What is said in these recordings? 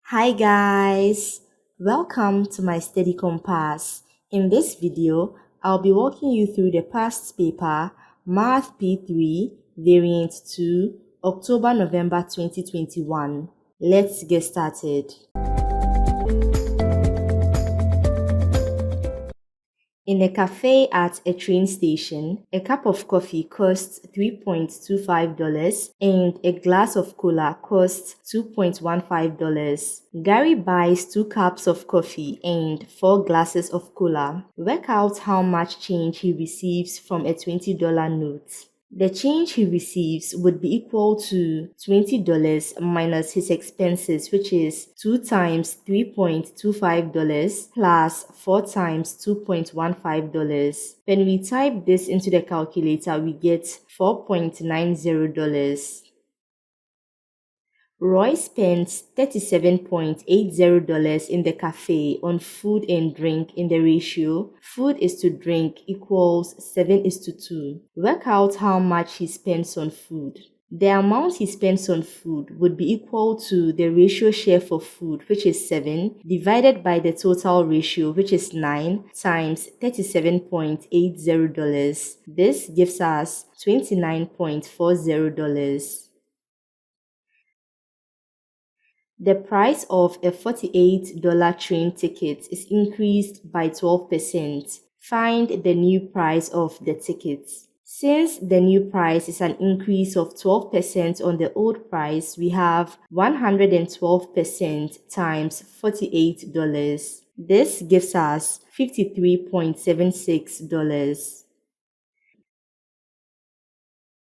Hi guys, welcome to my study compass. In this video, I'll be walking you through the past paper, Math P3, Variant 2, October-November 2021. Let's get started. In a cafe at a train station, a cup of coffee costs $3.25 and a glass of cola costs $2.15. Gary buys 2 cups of coffee and 4 glasses of cola. Work out how much change he receives from a $20 note. The change he receives would be equal to $20 minus his expenses, which is 2 times $3.25 plus 4 times $2.15. When we type this into the calculator, we get $4.90. Roy spends $37.80 in the cafe on food and drink in the ratio food is to drink equals 7:2. Work out how much he spends on food. The amount he spends on food would be equal to the ratio share for food, which is 7, divided by the total ratio, which is 9, times $37.80. This gives us $29.40. The price of a $48 train ticket is increased by 12%. Find the new price of the ticket. Since the new price is an increase of 12% on the old price, we have 112% times $48. This gives us $53.76.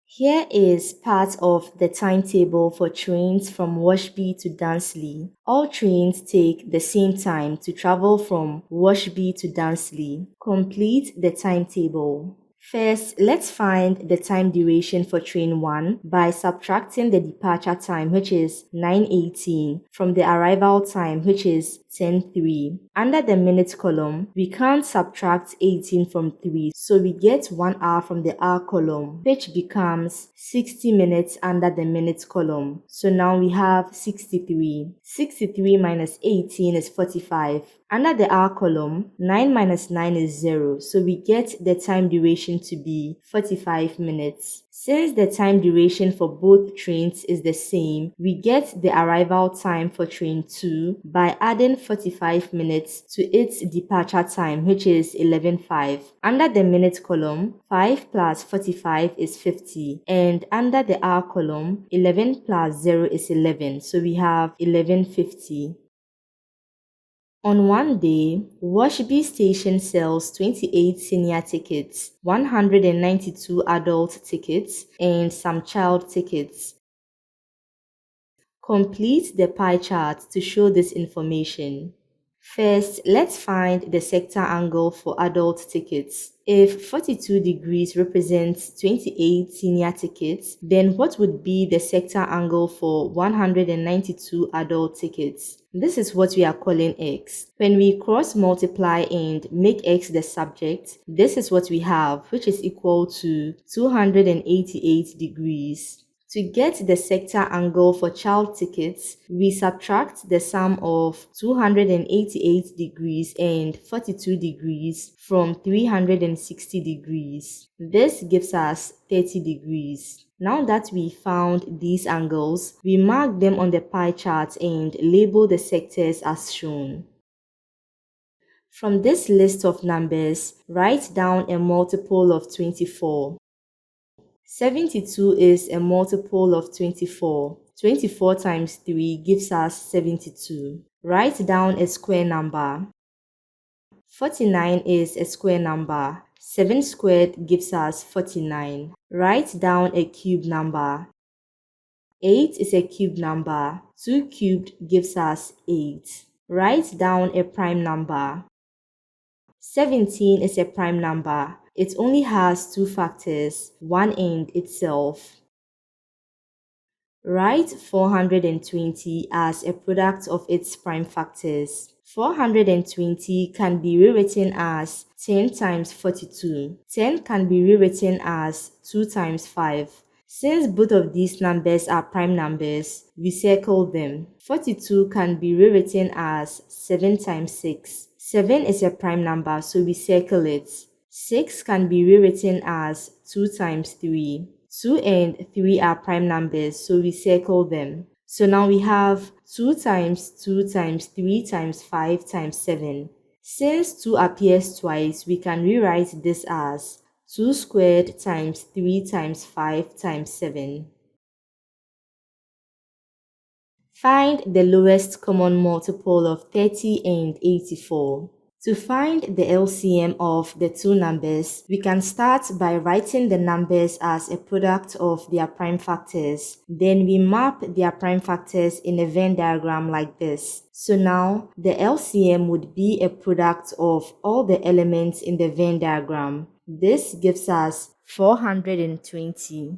Here is part of the timetable for trains from Washby to Dansley. All trains take the same time to travel from Washby to Dansley. Complete the timetable. First, let's find the time duration for train 1 by subtracting the departure time, which is 9:18, from the arrival time, which is 10:03. Under the minute column, we can't subtract 18 from 3, so we get 1 hour from the hour column, which becomes 60 minutes under the minute column. So now we have 63. 63 minus 18 is 45. Under the hour column, 9 minus 9 is 0, so we get the time duration to be 45 minutes. Since the time duration for both trains is the same, we get the arrival time for train 2 by adding 45 minutes to its departure time, which is 11:05. Under the minute column, 5 plus 45 is 50, and under the hour column, 11 plus 0 is 11, so we have 11:50. On one day, Washby Station sells 28 senior tickets, 192 adult tickets, and some child tickets. Complete the pie chart to show this information. First, let's find the sector angle for adult tickets. If 42 degrees represents 28 senior tickets, then what would be the sector angle for 192 adult tickets? This is what we are calling x. When we cross multiply and make x the subject, this is what we have, which is equal to 288 degrees. To get the sector angle for child tickets, we subtract the sum of 288 degrees and 42 degrees from 360 degrees. This gives us 30 degrees. Now that we found these angles, we mark them on the pie chart and label the sectors as shown. From this list of numbers, write down a multiple of 24. 72 is a multiple of 24. 24 times 3 gives us 72. Write down a square number. 49 is a square number. 7 squared gives us 49. Write down a cube number. 8 is a cube number. 2 cubed gives us 8. Write down a prime number. 17 is a prime number. It only has 2 factors, 1 and itself. Write 420 as a product of its prime factors. 420 can be rewritten as 10 times 42. 10 can be rewritten as 2 times 5. Since both of these numbers are prime numbers, we circle them. 42 can be rewritten as 7 times 6. 7 is a prime number, so we circle it. 6 can be rewritten as 2 times 3. 2 and 3 are prime numbers, so we circle them. So now we have 2 times 2 times 3 times 5 times 7. Since 2 appears twice, we can rewrite this as 2 squared times 3 times 5 times 7. Find the lowest common multiple of 30 and 84. To find the LCM of the two numbers, we can start by writing the numbers as a product of their prime factors. Then we map their prime factors in a Venn diagram like this. So now, the LCM would be a product of all the elements in the Venn diagram. This gives us 420.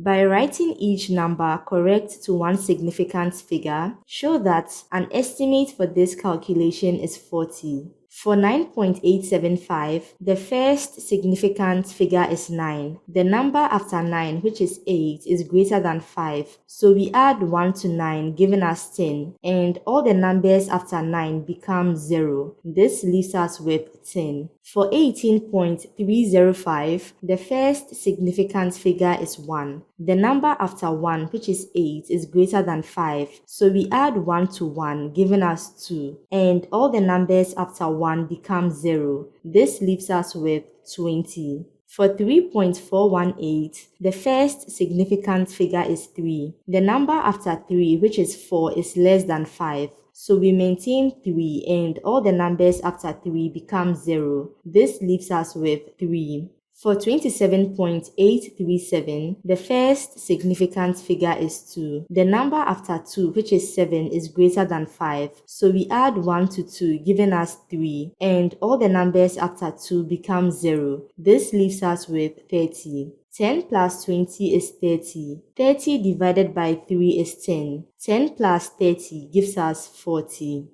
By writing each number correct to one significant figure, show that an estimate for this calculation is 40. For 9.875, the first significant figure is 9. The number after 9, which is 8, is greater than 5. So we add 1 to 9, giving us 10. And all the numbers after 9 become 0. This leaves us with 10. For 18.305, the first significant figure is 1. The number after 1, which is 8, is greater than 5. So we add 1 to 1, giving us 2. And all the numbers after 1 become 0. This leaves us with 20. For 3.418, the first significant figure is 3. The number after 3, which is 4, is less than 5. So we maintain 3 and all the numbers after 3 become 0. This leaves us with 3. For 27.837, the first significant figure is 2. The number after 2, which is 7, is greater than 5. So we add 1 to 2, giving us 3. And all the numbers after 2 become 0. This leaves us with 30. 10 plus 20 is 30. 30 divided by 3 is 10. 10 plus 30 gives us 40.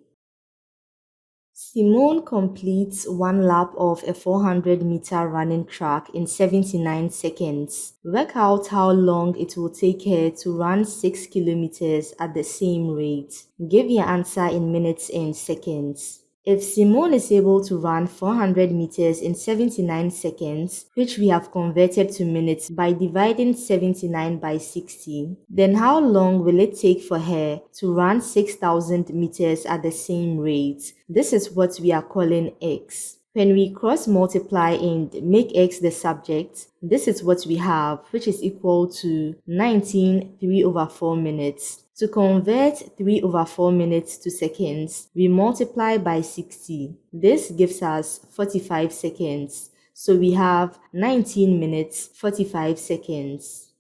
Simone completes one lap of a 400-meter running track in 79 seconds. Work out how long it will take her to run 6 kilometers at the same rate. Give your answer in minutes and seconds. If Simone is able to run 400 meters in 79 seconds, which we have converted to minutes by dividing 79 by 60, then how long will it take for her to run 6,000 meters at the same rate? This is what we are calling x. When we cross multiply and make x the subject, this is what we have, which is equal to 19 3/4 minutes. To convert 3/4 minutes to seconds, we multiply by 60. This gives us 45 seconds. So we have 19 minutes 45 seconds.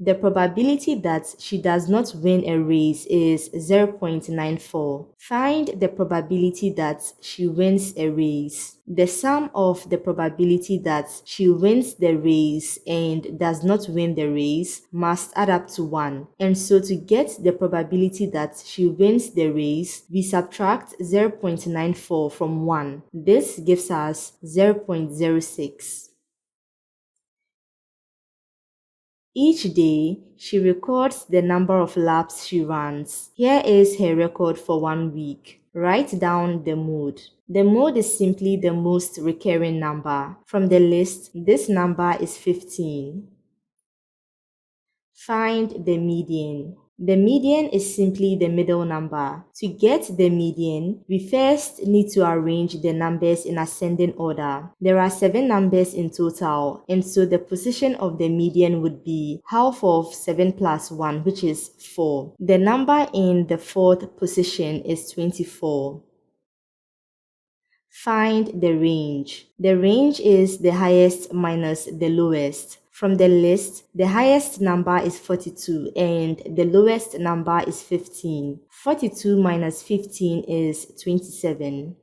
The probability that she does not win a race is 0.94. Find the probability that she wins a race. The sum of the probability that she wins the race and does not win the race must add up to 1. And so to get the probability that she wins the race, we subtract 0.94 from 1. This gives us 0.06. Each day, she records the number of laps she runs. Here is her record for 1 week. Write down the mode. The mode is simply the most recurring number. From the list, this number is 15. Find the median. The median is simply the middle number. To get the median, we first need to arrange the numbers in ascending order. There are 7 numbers in total, and so the position of the median would be half of 7 plus 1, which is 4. The number in the 4th position is 24. Find the range. The range is the highest minus the lowest. From the list, the highest number is 42 and the lowest number is 15. 42 minus 15 is 27.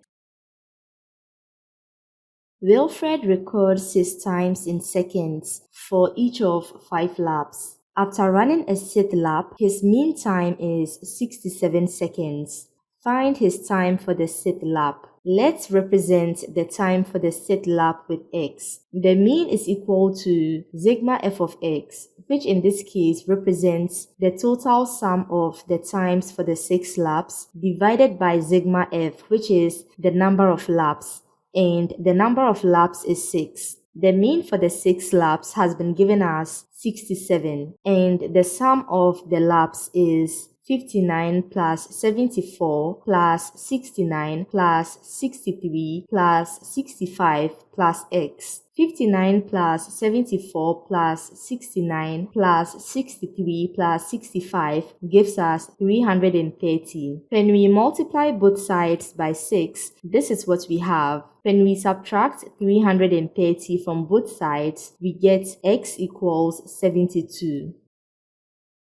Wilfred records his times in seconds for each of 5 laps. After running a 6th lap, his mean time is 67 seconds. Find his time for the 6th lap. Let's represent the time for the set lap with x. The mean is equal to sigma f of x, which in this case represents the total sum of the times for the 6 laps divided by sigma f, which is the number of laps, and the number of laps is 6. The mean for the 6 laps has been given as 67, and the sum of the laps is 59 plus 74 plus 69 plus 63 plus 65 plus x. 59 plus 74 plus 69 plus 63 plus 65 gives us 330. When we multiply both sides by 6, this is what we have. When we subtract 330 from both sides, we get x equals 72.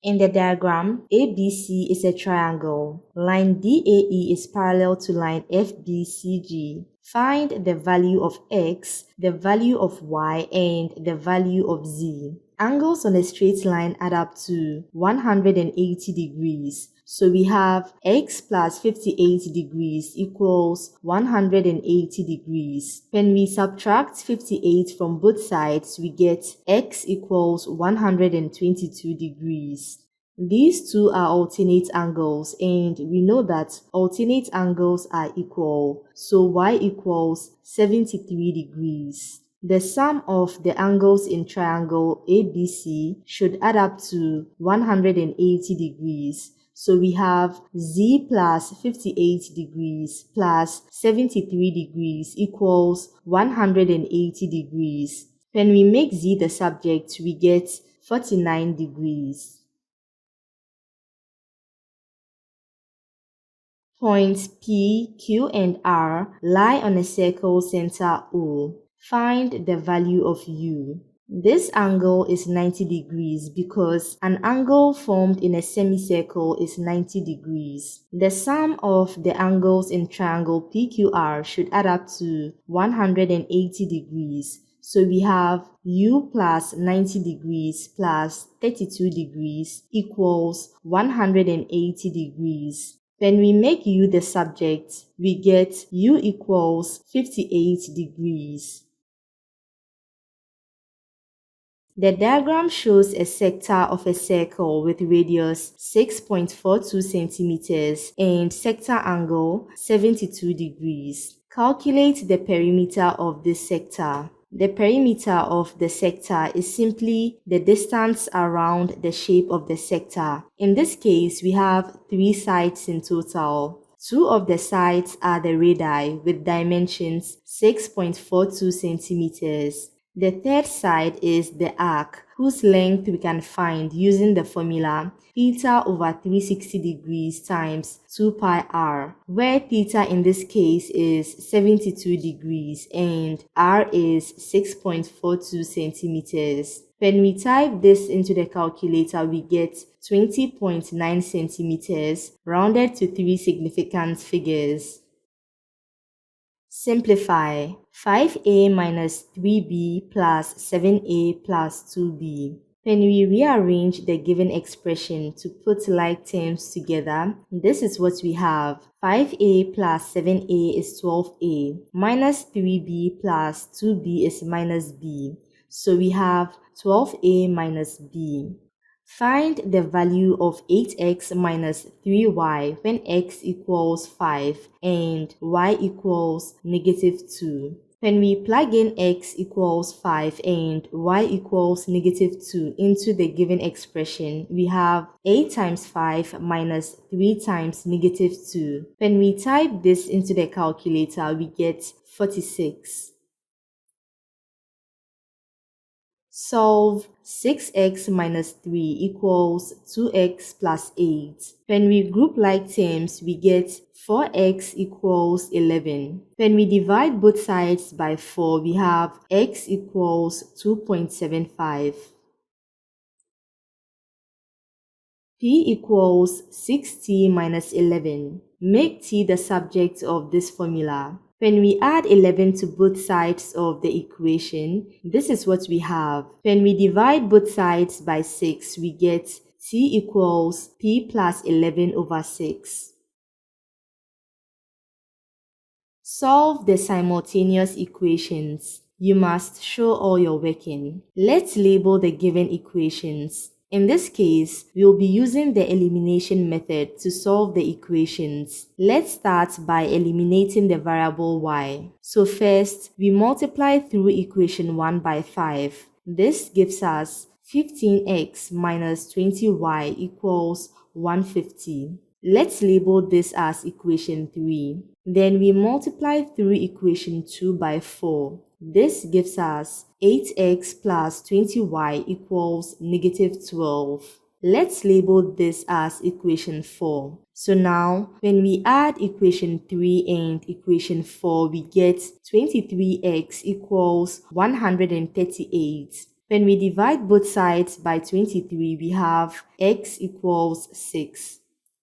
In the diagram, ABC is a triangle. Line DAE is parallel to line FBCG. Find the value of x, the value of y, and the value of z. Angles on a straight line add up to 180 degrees. So we have x plus 58 degrees equals 180 degrees. When we subtract 58 from both sides, we get x equals 122 degrees. These two are alternate angles, and we know that alternate angles are equal, so y equals 73 degrees. The sum of the angles in triangle ABC should add up to 180 degrees. So we have z plus 58 degrees plus 73 degrees equals 180 degrees. When we make z the subject, we get 49 degrees. Points P, Q, and R lie on a circle center O. Find the value of U. This angle is 90 degrees because an angle formed in a semicircle is 90 degrees. The sum of the angles in triangle PQR should add up to 180 degrees. So we have U plus 90 degrees plus 32 degrees equals 180 degrees. When we make U the subject, we get U equals 58 degrees. The diagram shows a sector of a circle with radius 6.42 centimeters and sector angle 72 degrees. Calculate the perimeter of this sector. The perimeter of the sector is simply the distance around the shape of the sector. In this case, we have 3 sides in total. 2 of the sides are the radii with dimensions 6.42 centimeters. The third side is the arc, whose length we can find using the formula theta over 360 degrees times 2 pi r, where theta in this case is 72 degrees and r is 6.42 centimeters. When we type this into the calculator, we get 20.9 centimeters rounded to 3 significant figures. Simplify. 5a minus 3b plus 7a plus 2b. When we rearrange the given expression to put like terms together, this is what we have. 5a plus 7a is 12a, minus 3b plus 2b is minus b. So we have 12a minus b. Find the value of 8x minus 3y when x equals 5 and y equals negative 2. When we plug in x equals 5 and y equals negative 2 into the given expression, we have 8 times 5 minus 3 times negative 2. When we type this into the calculator, we get 46. Solve 6x minus 3 equals 2x plus 8. When we group like terms, we get 4x equals 11. When we divide both sides by 4, we have x equals 2.75. P equals 6t minus 11. Make t the subject of this formula. When we add 11 to both sides of the equation, this is what we have. When we divide both sides by 6, we get t equals p plus 11 over 6. Solve the simultaneous equations. You must show all your working. Let's label the given equations. In this case, we will be using the elimination method to solve the equations. Let's start by eliminating the variable y. So first, we multiply through equation 1 by 5. This gives us 15x minus 20y equals 150. Let's label this as equation 3. Then we multiply through equation 2 by 4. This gives us 8x plus 20y equals negative 12. Let's label this as equation 4. So now, when we add equation 3 and equation 4, we get 23x equals 138. When we divide both sides by 23, we have x equals 6.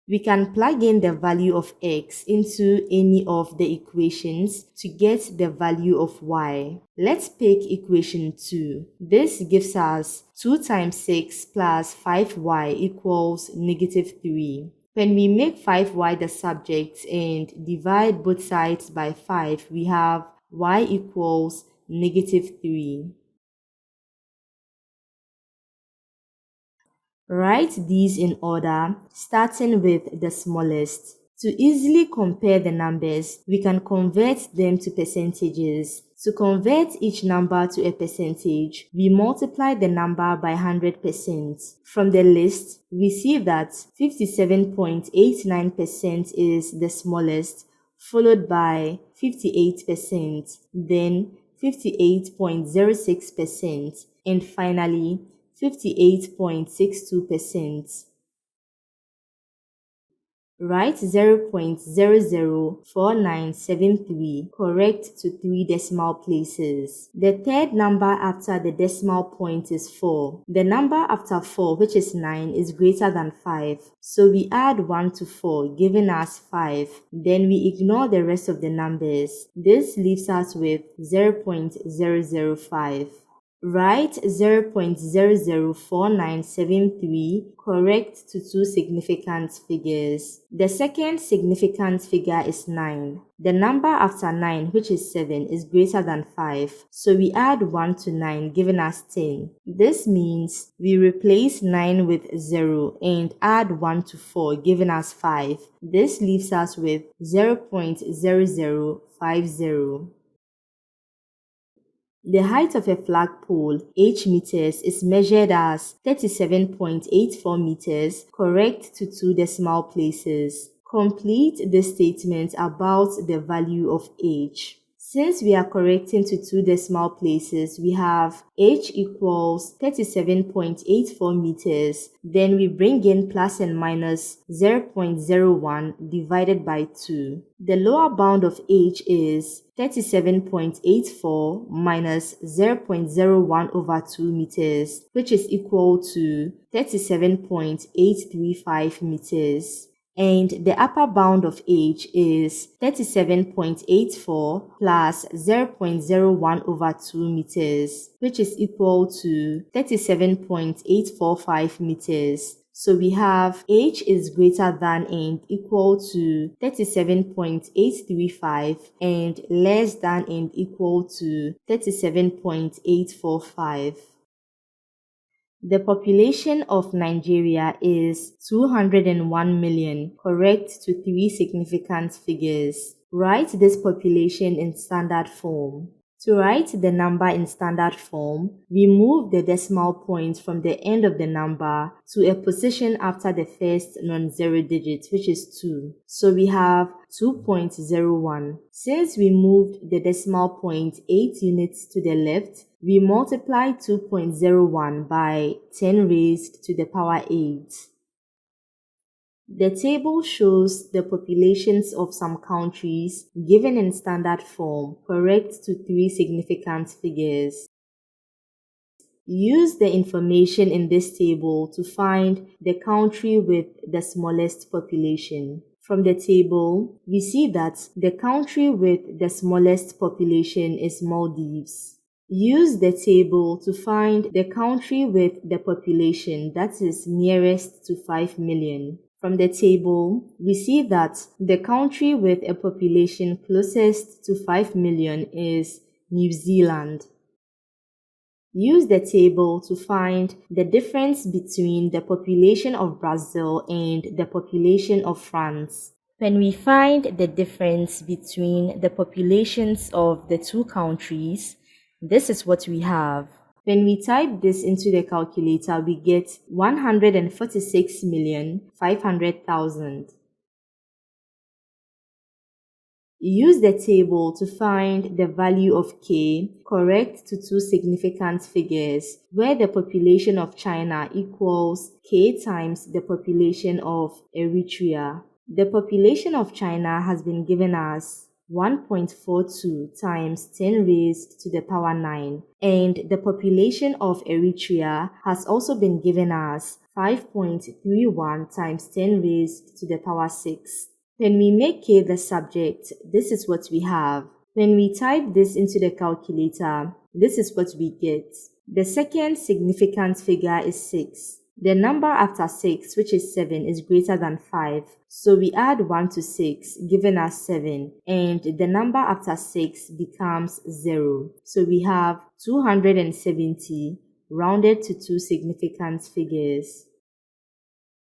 We can plug in the value of x into any of the equations to get the value of y. Let's pick equation 2. This gives us 2 times 6 plus 5y equals negative 3. When we make 5y the subject and divide both sides by 5, we have y equals negative 3. Write these in order, starting with the smallest. To easily compare the numbers, we can convert them to percentages. To convert each number to a percentage, we multiply the number by 100%. From the list, we see that 57.89% is the smallest, followed by 58%, then 58.06%, and finally 58.62%. Write 0.004973 correct to 3 decimal places. The third number after the decimal point is 4. The number after 4, which is 9, is greater than 5. So we add 1 to 4, giving us 5. Then we ignore the rest of the numbers. This leaves us with 0.005. Write 0.004973 correct to 2 significant figures. The second significant figure is 9. The number after 9, which is 7, is greater than 5. So we add 1 to 9, giving us 10. This means we replace 9 with 0 and add 1 to 4, giving us 5. This leaves us with 0.0050. The height of a flagpole, h meters, is measured as 37.84 meters, correct to 2 decimal places. Complete the statement about the value of h. Since we are correcting to 2 decimal places, we have h equals 37.84 meters. Then we bring in plus and minus 0.01 divided by 2. The lower bound of h is 37.84 minus 0.01 over 2 meters, which is equal to 37.835 meters. And the upper bound of h is 37.84 plus 0.01 over 2 meters, which is equal to 37.845 meters. So we have h is greater than and equal to 37.835 and less than and equal to 37.845. The population of Nigeria is 201 million, correct to 3 significant figures. Write this population in standard form. To write the number in standard form, we move the decimal point from the end of the number to a position after the first non-zero digit, which is 2. So we have 2.01. Since we moved the decimal point 8 units to the left, we multiply 2.01 by 10 raised to the power 8. The table shows the populations of some countries given in standard form, correct to 3 significant figures. Use the information in this table to find the country with the smallest population. From the table, we see that the country with the smallest population is Maldives. Use the table to find the country with the population that is nearest to 5 million. From the table, we see that the country with a population closest to 5 million is New Zealand. Use the table to find the difference between the population of Brazil and the population of France. When we find the difference between the populations of the two countries, this is what we have. When we type this into the calculator, we get 146,500,000. Use the table to find the value of k correct to two significant figures, where the population of China equals k times the population of Eritrea. The population of China has been given as 1.42 times 10 raised to the power 9, and the population of Eritrea has also been given as 5.31 times 10 raised to the power 6. When we make k the subject, this is what we have. When we type this into the calculator, this is what we get. The second significant figure is 6. The number after 6, which is 7, is greater than 5. So we add 1 to 6, giving us 7. And the number after 6 becomes 0. So we have 270 rounded to two significant figures.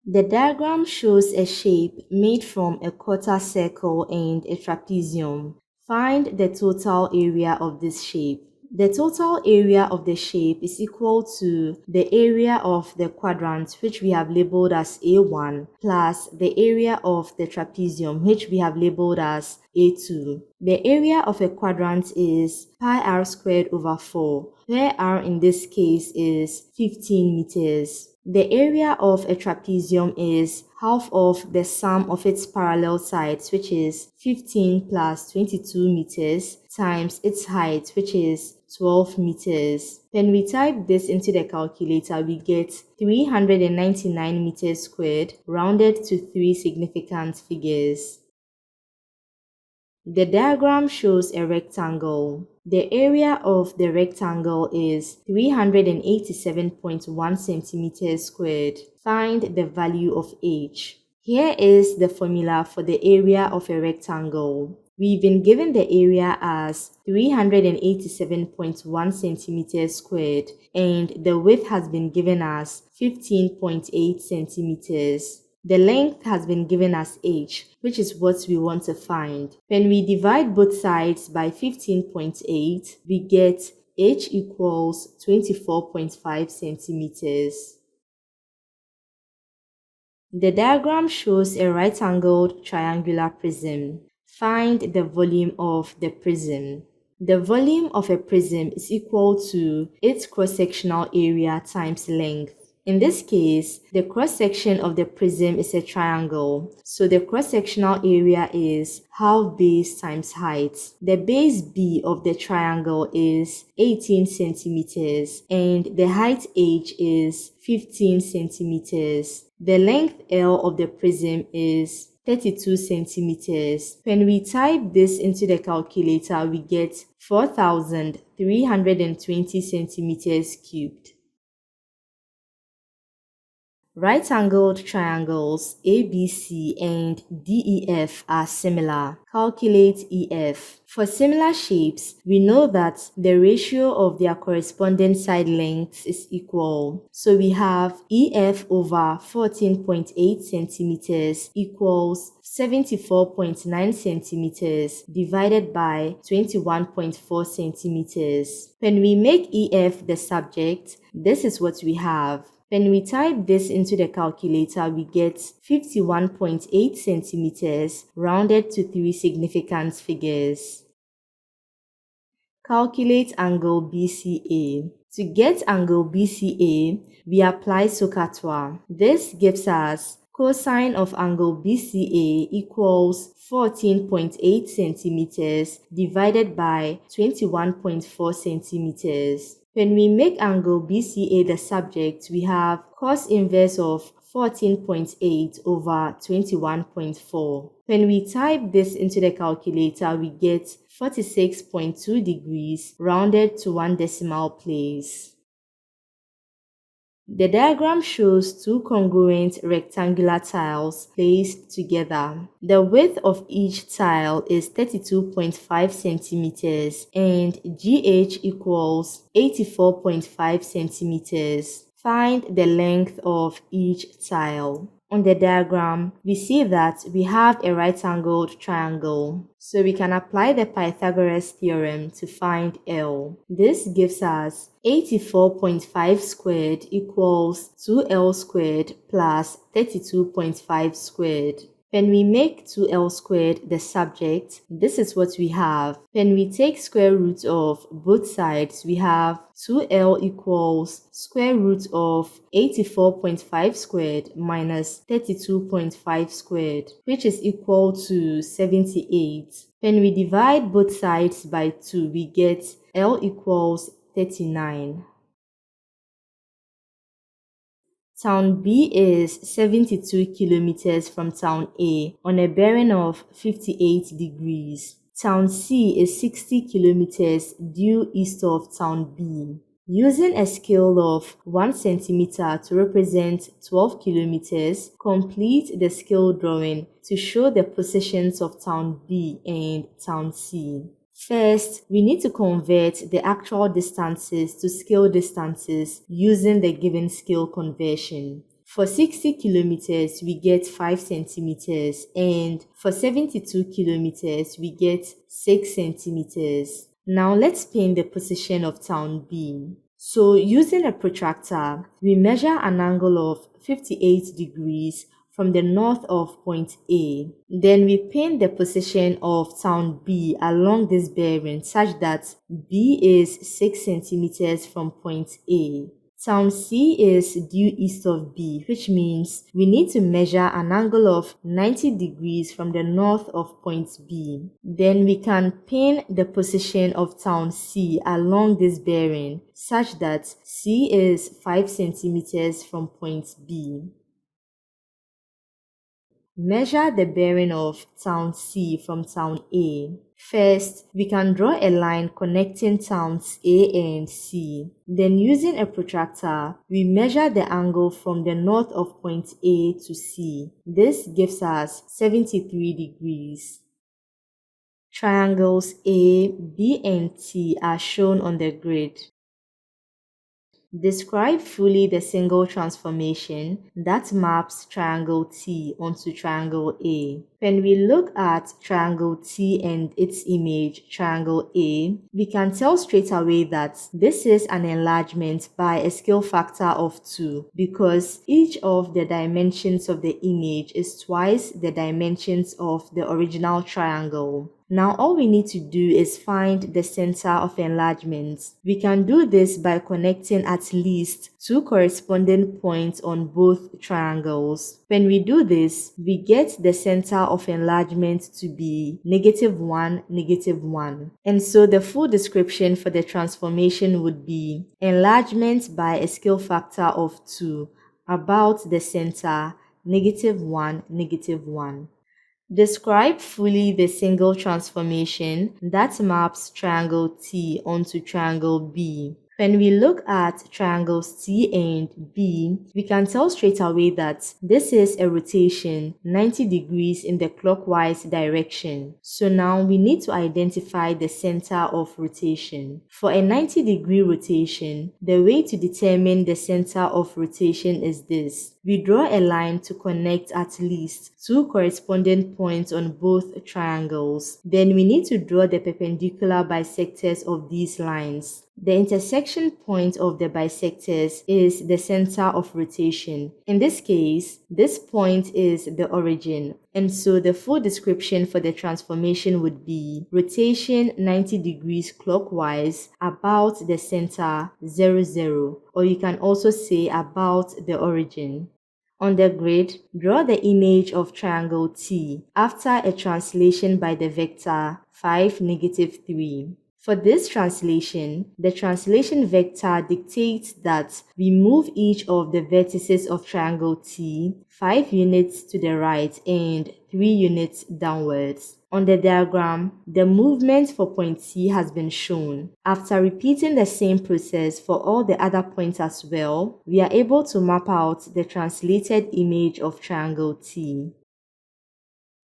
The diagram shows a shape made from a quarter circle and a trapezium. Find the total area of this shape. The total area of the shape is equal to the area of the quadrant, which we have labeled as A1, plus the area of the trapezium, which we have labeled as A2. The area of a quadrant is pi r squared over 4, where r in this case is 15 meters. The area of a trapezium is half of the sum of its parallel sides, which is 15 plus 22 meters, times its height, which is 12 meters. When we type this into the calculator, we get 399 meters squared, rounded to three significant figures. The diagram shows a rectangle. The area of the rectangle is 387.1 centimeters squared. Find the value of h. Here is the formula for the area of a rectangle. We've been given the area as 387.1 centimeters squared, and the width has been given as 15.8 centimeters. The length has been given as h, which is what we want to find. When we divide both sides by 15.8, we get h equals 24.5 centimeters. The diagram shows a right-angled triangular prism. Find the volume of the prism. The volume of a prism is equal to its cross-sectional area times length. In this case, the cross-section of the prism is a triangle, so the cross-sectional area is half base times height. The base B of the triangle is 18 centimeters and the height h is 15 centimeters. The length L of the prism is 32 centimeters. When we type this into the calculator, we get 4,320 centimeters cubed. Right-angled triangles ABC and DEF are similar. Calculate EF. For similar shapes, we know that the ratio of their corresponding side lengths is equal. So we have EF over 14.8 centimeters equals 74.9 centimeters divided by 21.4 centimeters. When we make EF the subject, this is what we have. When we type this into the calculator, we get 51.8 centimeters rounded to three significant figures. Calculate angle BCA. To get angle BCA, we apply SOHCAHTOA. This gives us cosine of angle BCA equals 14.8 centimeters divided by 21.4 centimeters. When we make angle BCA the subject, we have cos inverse of 14.8 over 21.4. When we type this into the calculator, we get 46.2 degrees rounded to one decimal place. The diagram shows two congruent rectangular tiles placed together. The width of each tile is 32.5 centimeters and GH equals 84.5 centimeters. Find the length of each tile. On the diagram, we see that we have a right-angled triangle, so we can apply the Pythagoras theorem to find L. This gives us 84.5 squared equals 2L squared plus 32.5 squared. When we make 2L squared the subject, this is what we have. When we take square root of both sides, we have 2L equals square root of 84.5 squared minus 32.5 squared, which is equal to 78. When we divide both sides by 2, we get L equals 39. Town B is 72 kilometers from Town A on a bearing of 58 degrees. Town C is 60 kilometers due east of Town B. Using a scale of 1 centimeter to represent 12 kilometers, complete the scale drawing to show the positions of Town B and Town C. First, we need to convert the actual distances to scale distances using the given scale conversion. For 60 kilometers, we get 5 centimeters, and for 72 kilometers, we get 6 centimeters. Now let's pin the position of Town B. So using a protractor, we measure an angle of 58 degrees from the north of point A. Then we pin the position of Town B along this bearing such that B is 6 centimeters from point A. Town C is due east of B, which means we need to measure an angle of 90 degrees from the north of point B. Then we can pin the position of Town C along this bearing such that C is 5 centimeters from point B. Measure the bearing of Town C from Town A. First, we can draw a line connecting towns A and C. Then using a protractor, we measure the angle from the north of point A to C. This gives us 73 degrees. Triangles A, B, and T are shown on the grid. Describe fully the single transformation that maps triangle T onto triangle A. When we look at triangle T and its image, triangle A, we can tell straight away that this is an enlargement by a scale factor of 2 because each of the dimensions of the image is twice the dimensions of the original triangle. Now all we need to do is find the center of enlargement. We can do this by connecting at least 2 corresponding points on both triangles. When we do this, we get the center of enlargement to be -1, -1. And so the full description for the transformation would be enlargement by a scale factor of 2 about the center -1, -1. Describe fully the single transformation that maps triangle T onto triangle B. When we look at triangles T and B, we can tell straight away that this is a rotation 90 degrees in the clockwise direction. So now we need to identify the center of rotation. For a 90-degree rotation, the way to determine the center of rotation is this. We draw a line to connect at least 2 corresponding points on both triangles. Then we need to draw the perpendicular bisectors of these lines. The intersection point of the bisectors is the center of rotation. In this case, this point is the origin. And so the full description for the transformation would be rotation 90 degrees clockwise about the center 0, 0, or you can also say about the origin. On the grid, draw the image of triangle T after a translation by the vector 5, -3. For this translation, the translation vector dictates that we move each of the vertices of triangle T 5 units to the right and 3 units downwards. On the diagram, the movement for point C has been shown. After repeating the same process for all the other points as well, we are able to map out the translated image of triangle T.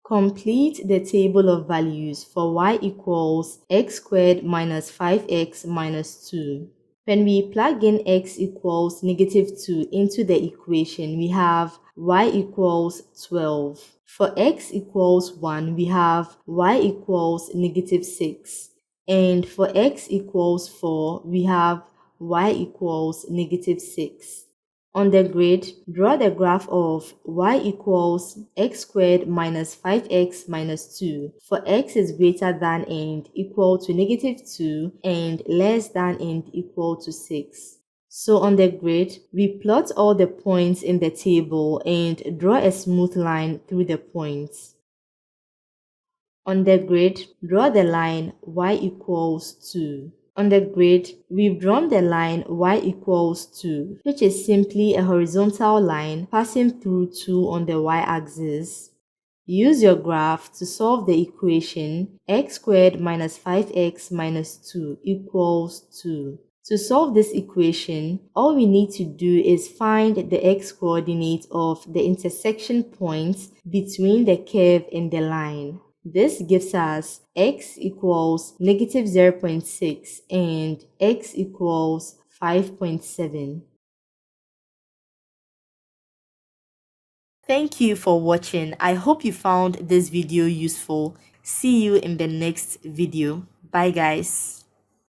Complete the table of values for y equals x squared minus 5x minus 2. When we plug in x equals -2 into the equation, we have y equals 12. For x equals 1, we have y equals -6. And for x equals 4, we have y equals -6. On the grid, draw the graph of y equals x squared minus 5x minus 2 for x is greater than and equal to -2 and less than and equal to 6. So on the grid, we plot all the points in the table and draw a smooth line through the points. On the grid, draw the line y equals 2. On the grid, we've drawn the line y equals 2, which is simply a horizontal line passing through 2 on the y-axis. Use your graph to solve the equation x squared minus 5x minus 2 equals 2. To solve this equation, all we need to do is find the x-coordinate of the intersection points between the curve and the line. This gives us x equals -0.6 and x equals 5.7. Thank you for watching. I hope you found this video useful. See you in the next video. Bye guys.